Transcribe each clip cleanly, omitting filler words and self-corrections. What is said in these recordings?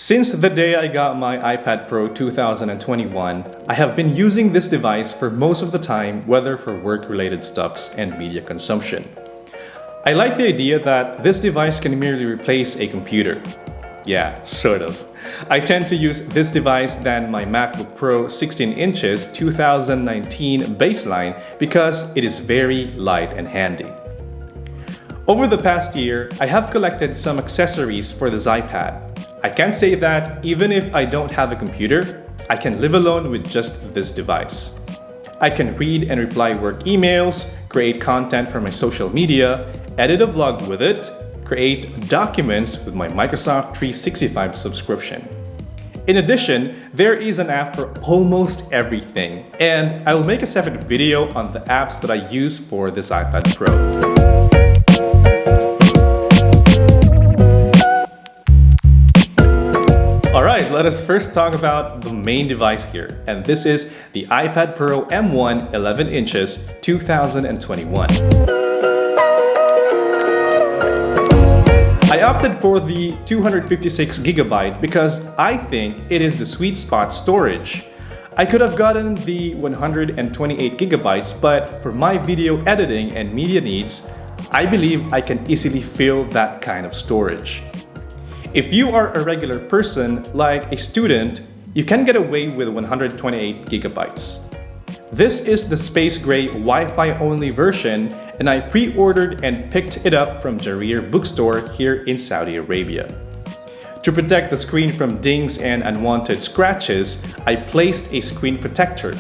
Since the day I got my iPad Pro 2021, I have been using this device for most of the time, whether for work-related stuffs and media consumption. I like the idea that this device can merely replace a computer. Yeah, sort of. I tend to use this device than my MacBook Pro 16 inches 2019 baseline because it is very light and handy. Over the past year, I have collected some accessories for this iPad. I can say that even if I don't have a computer, I can live alone with just this device. I can read and reply work emails, create content for my social media, edit a vlog with it, create documents with my Microsoft 365 subscription. In addition, there is an app for almost everything, and I will make a separate video on the apps that I use for this iPad Pro. Alright, let us first talk about the main device here, and this is the iPad Pro M1 11 inches 2021. I opted for the 256GB because I think it is the sweet spot storage. I could have gotten the 128GB, but for my video editing and media needs, I believe I can easily fill that kind of storage. If you are a regular person, like a student, you can get away with 128GB. This is the space gray Wi-Fi only version, and I pre-ordered and picked it up from Jarir bookstore here in Saudi Arabia. To protect the screen from dings and unwanted scratches, I placed a screen protector.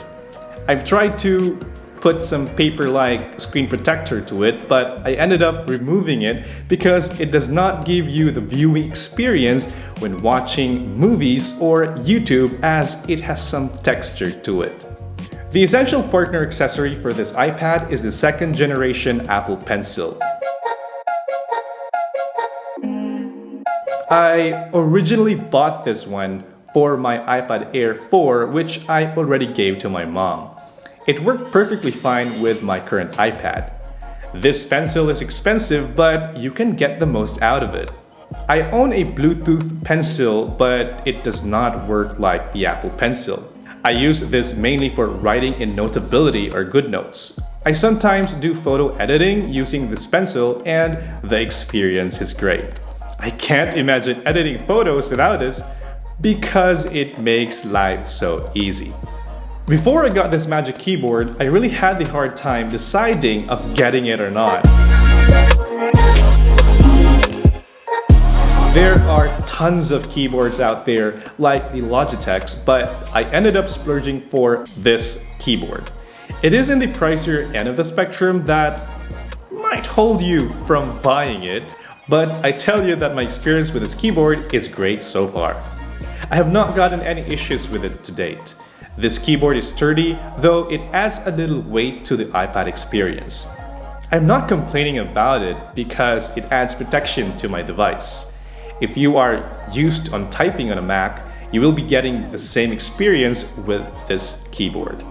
I've tried to put some paper-like screen protector to it, but I ended up removing it because it does not give you the viewing experience when watching movies or YouTube, as it has some texture to it. The essential partner accessory for this iPad is the second generation Apple Pencil. I originally bought this one for my iPad Air 4, which I already gave to my mom. It worked perfectly fine with my current iPad. This pencil is expensive, but you can get the most out of it. I own a Bluetooth pencil, but it does not work like the Apple Pencil. I use this mainly for writing in Notability or GoodNotes. I sometimes do photo editing using this pencil, and the experience is great. I can't imagine editing photos without this because it makes life so easy. Before I got this Magic Keyboard, I really had the hard time deciding of getting it or not. There are tons of keyboards out there like the Logitech's, but I ended up splurging for this keyboard. It is in the pricier end of the spectrum that might hold you from buying it, but I tell you that my experience with this keyboard is great so far. I have not gotten any issues with it to date. This keyboard is sturdy, though it adds a little weight to the iPad experience. I'm not complaining about it because it adds protection to my device. If you are used on typing on a Mac, you will be getting the same experience with this keyboard.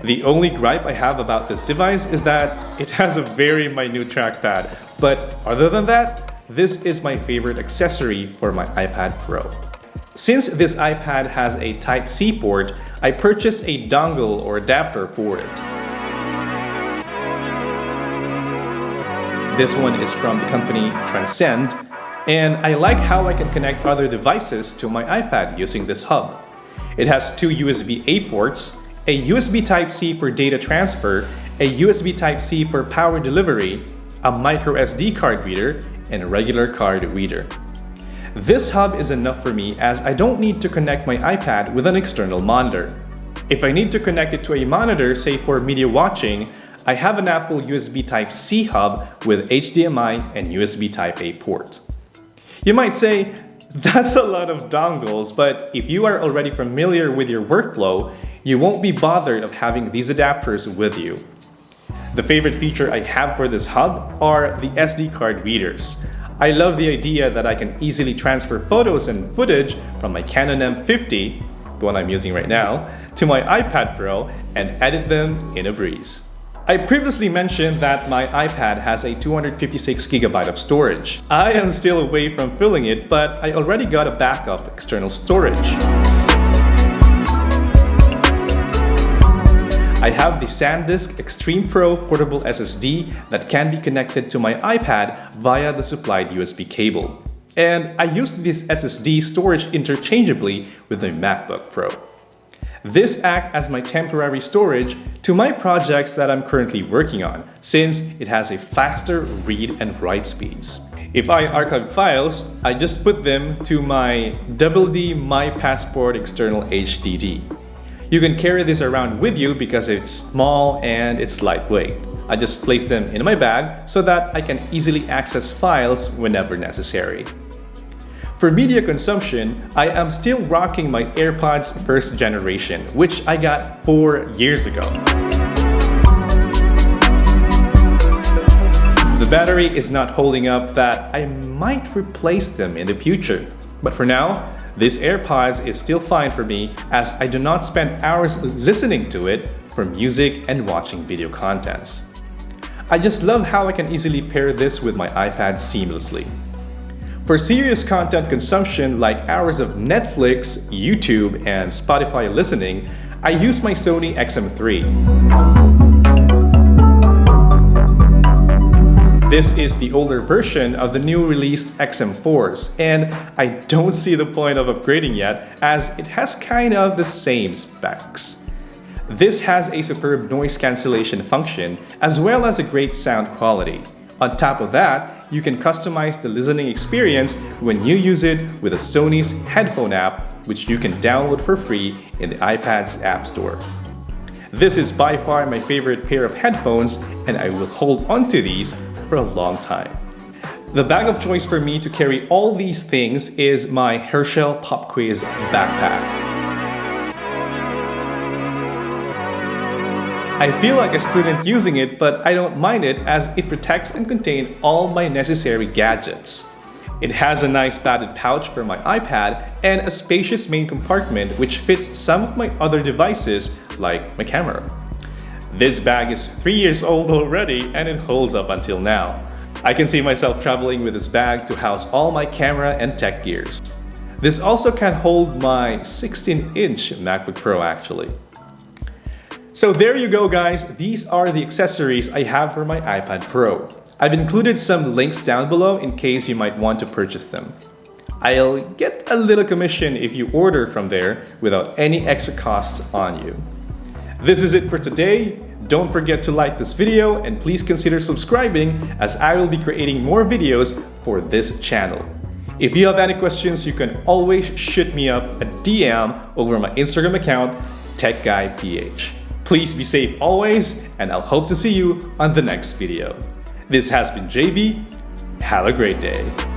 The only gripe I have about this device is that it has a very minute trackpad, but other than that, this is my favorite accessory for my iPad Pro. Since this iPad has a Type-C port, I purchased a dongle or adapter for it. This one is from the company Transcend, and I like how I can connect other devices to my iPad using this hub. It has two USB-A ports, a USB Type-C for data transfer, a USB Type-C for power delivery, a micro SD card reader, and a regular card reader. This hub is enough for me as I don't need to connect my iPad with an external monitor. If I need to connect it to a monitor, say for media watching, I have an Apple USB Type-C hub with HDMI and USB Type-A port. You might say, that's a lot of dongles, but if you are already familiar with your workflow, you won't be bothered of having these adapters with you. The favorite feature I have for this hub are the SD card readers. I love the idea that I can easily transfer photos and footage from my Canon M50, the one I'm using right now, to my iPad Pro and edit them in a breeze. I previously mentioned that my iPad has a 256GB of storage. I am still away from filling it, but I already got a backup external storage. I have the Sandisk Extreme Pro Portable SSD that can be connected to my iPad via the supplied USB cable. And I use this SSD storage interchangeably with my MacBook Pro. This acts as my temporary storage to my projects that I'm currently working on, since it has a faster read and write speeds. If I archive files, I just put them to my WD My Passport external HDD. You can carry this around with you because it's small and it's lightweight. I just place them in my bag so that I can easily access files whenever necessary. For media consumption, I am still rocking my Airpods first generation, which I got 4 years ago. The battery is not holding up that I might replace them in the future. But for now, this Airpods is still fine for me as I do not spend hours listening to it for music and watching video contents. I just love how I can easily pair this with my iPad seamlessly. For serious content consumption like hours of Netflix, YouTube, and Spotify listening, I use my Sony XM3. This is the older version of the new released XM4s, and I don't see the point of upgrading yet as it has kind of the same specs. This has a superb noise cancellation function as well as a great sound quality. On top of that, you can customize the listening experience when you use it with a Sony's headphone app, which you can download for free in the iPad's App Store. This is by far my favorite pair of headphones, and I will hold onto these for a long time. The bag of choice for me to carry all these things is my Herschel Pop Quiz backpack. I feel like a student using it, but I don't mind it as it protects and contains all my necessary gadgets. It has a nice padded pouch for my iPad and a spacious main compartment which fits some of my other devices like my camera. This bag is 3 years old already and it holds up until now. I can see myself traveling with this bag to house all my camera and tech gears. This also can hold my 16-inch MacBook Pro actually. So there you go guys, these are the accessories I have for my iPad Pro. I've included some links down below in case you might want to purchase them. I'll get a little commission if you order from there without any extra costs on you. This is it for today. Don't forget to like this video and please consider subscribing as I will be creating more videos for this channel. If you have any questions, you can always shoot me up a DM over my Instagram account, TechGuyPH. Please be safe always, and I'll hope to see you on the next video. This has been JB. Have a great day.